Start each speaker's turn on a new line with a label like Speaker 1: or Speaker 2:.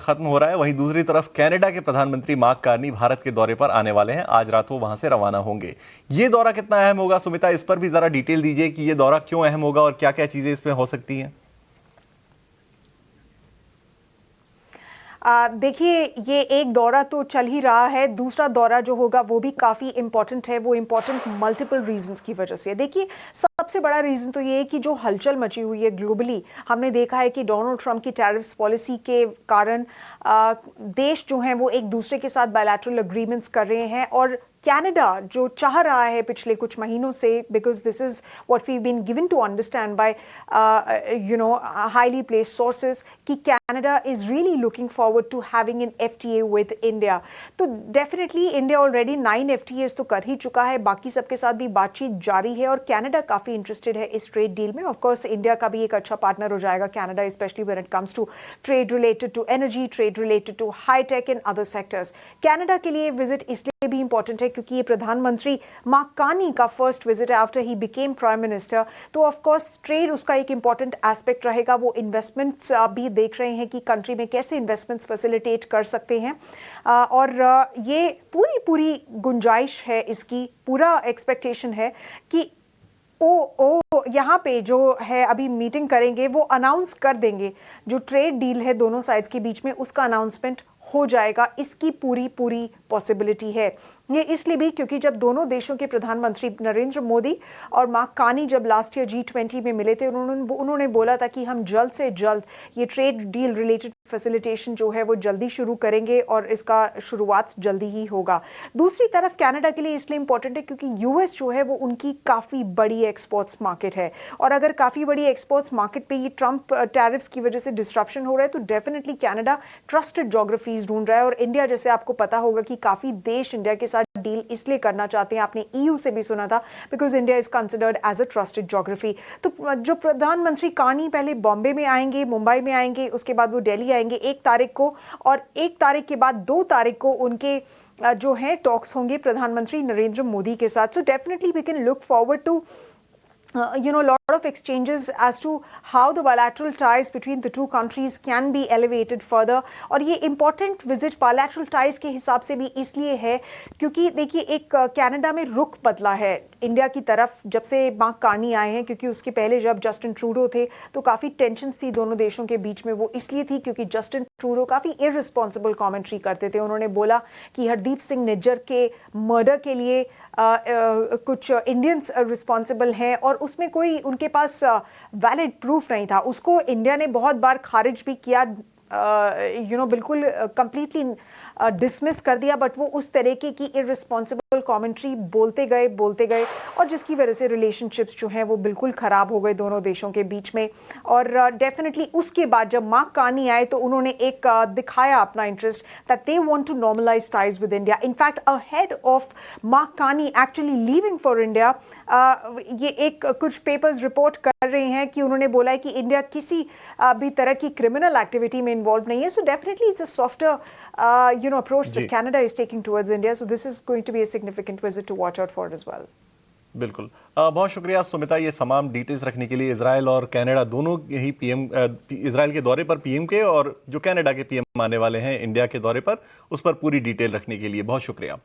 Speaker 1: खत्म हो रहा है, वहीं दूसरी तरफ कनाडा के प्रधानमंत्री मार्क कार्नी भारत के दौरे पर आने वाले हैं। आज रात वो वहां से रवाना होंगे। ये दौरा कितना अहम होगा सुमिता, इस पर भी जरा डिटेल दीजिए कि ये दौरा क्यों अहम होगा और क्या क्या चीजें इसमें हो सकती हैं।
Speaker 2: देखिए, ये एक दौरा तो चल ही रहा है, दूसरा दौरा जो होगा वो भी काफ़ी इम्पॉर्टेंट है। वो इम्पॉर्टेंट मल्टीपल रीजंस की वजह से। देखिए, सबसे बड़ा रीज़न तो ये है कि जो हलचल मची हुई है ग्लोबली, हमने देखा है कि डोनाल्ड ट्रंप की टैरिफ्स पॉलिसी के कारण देश जो हैं वो एक दूसरे के साथ बायलैटरल एग्रीमेंट्स कर रहे हैं। और कनाडा जो चाह रहा है पिछले कुछ महीनों से, because this is what we been given to understand by highly placed sources, कि Canada is really looking forward to having an FTA with India. तो डेफिनेटली इंडिया ऑलरेडी 9 एफटीएस तो कर ही चुका है, बाकी सबके साथ भी बातचीत जारी है और कनाडा काफ़ी इंटरेस्टेड है इस ट्रेड डील में। ऑफकोर्स इंडिया का भी एक अच्छा पार्टनर हो जाएगा Canada, specially when it comes to trade related to energy, trade related to high tech and other sectors. Canada के लिए विजिट इसलिए भी इंपॉर्टेंट है क्योंकि ये प्रधानमंत्री मार्क कार्नी का फर्स्ट विजिट है after he became prime minister. तो ऑफ कोर्स ट्रेड उसका एक इंपॉर्टेंट एस्पेक्ट रहेगा। वो इन्वेस्टमेंट्स भी देख रहे हैं कि कंट्री में कैसे इन्वेस्टमेंट्स फैसिलिटेट कर सकते हैं। और ये पूरी गुंजाइश है, इसकी पूरा एक्सपेक्टेशन है कि यहाँ पे जो है अभी मीटिंग करेंगे, वो अनाउंस कर देंगे जो ट्रेड डील है दोनों साइड्स के बीच में, उसका अनाउंसमेंट हो जाएगा। इसकी पूरी पॉसिबिलिटी है। ये इसलिए भी क्योंकि जब दोनों देशों के प्रधानमंत्री नरेंद्र मोदी और मार्क कार्नी जब लास्ट ईयर G20 में मिले थे, उन्होंने बोला था कि हम जल्द से जल्द ये ट्रेड डील रिलेटेड फैसिलिटेशन जो है वो जल्दी शुरू करेंगे और इसका शुरुआत जल्दी ही होगा। दूसरी तरफ कनाडा के लिए इसलिए इंपॉर्टेंट है क्योंकि यूएस जो है वो उनकी काफ़ी बड़ी एक्सपोर्ट्स मार्केट है। और अगर काफ़ी बड़ी एक्सपोर्ट्स मार्केट पे ये ट्रंप टैरिफ्स की वजह से डिस्ट्रप्शन हो रहा है, तो डेफिनेटली कनाडा ट्रस्टेड जोग्राफीज ढूंढ रहा है। और इंडिया, जैसे आपको पता होगा कि काफ़ी देश इंडिया के साथ डील इसलिए करना चाहते हैं, आपने ईयू से भी सुना था, because India is considered as a trusted geography. तो जो प्रधानमंत्री कार्नी पहले बॉम्बे में आएंगे, मुंबई में आएंगे, उसके बाद वो दिल्ली आएंगे 1 तारीख को, और 1 तारीख के बाद 2 तारीख को उनके जो है टॉक्स होंगे प्रधानमंत्री नरेंद्र मोदी के साथ। So definitely we can look forward to lot of exchanges as to how the bilateral ties between the two countries can be elevated further। और ये important visit bilateral ties के हिसाब से भी इसलिए है क्योंकि देखिए, एक कनाडा में रुख बदला है इंडिया की तरफ जब से मार्क कार्नी आए हैं। क्योंकि उसके पहले जब जस्टिन ट्रूडो थे तो काफ़ी टेंशन्स थी दोनों देशों के बीच में। वो इसलिए थी क्योंकि जस्टिन ट्रूडो काफ़ी इररिस्पॉन्सिबल कमेंट्री करते थे। उन्होंने बोला कि हरदीप सिंह निज्जर के मर्डर के लिए कुछ इंडियंस रिस्पॉन्सिबल हैं और उसमें कोई उनके पास वैलिड प्रूफ नहीं था। उसको इंडिया ने बहुत बार खारिज भी किया, बिल्कुल कंप्लीटली डिसमिस कर दिया। बट वो उस तरीके की इररिस्पॉन्सिबल कमेंट्री बोलते गए और जिसकी वजह से रिलेशनशिप्स जो हैं वो बिल्कुल ख़राब हो गए दोनों देशों के बीच में। और डेफिनेटली उसके बाद जब मार्क कार्नी आए तो उन्होंने एक दिखाया अपना interest that they want to normalise ties with India. In fact ahead of Mark Carney actually leaving for India, ये एक कुछ पेपर्स रिपोर्ट कर रहे हैं कि उन्होंने बोला है कि इंडिया किसी भी तरह की क्रिमिनल एक्टिविटी में इन्वॉल्व नहीं है। So definitely it's a softer approach that Canada is taking towards India. So this is going to be a significant visit to watch out for as well.
Speaker 1: बिल्कुल, बहुत शुक्रिया सुमिता ये तमाम डिटेल्स रखने के लिए। इजराइल और कनाडा दोनों ही पीएम इजराइल के दौरे पर पीएम के और जो कनाडा के पीएम आने वाले हैं इंडिया के दौरे पर, उस पर पूरी डिटेल रखने के लिए बहुत शुक्रिया।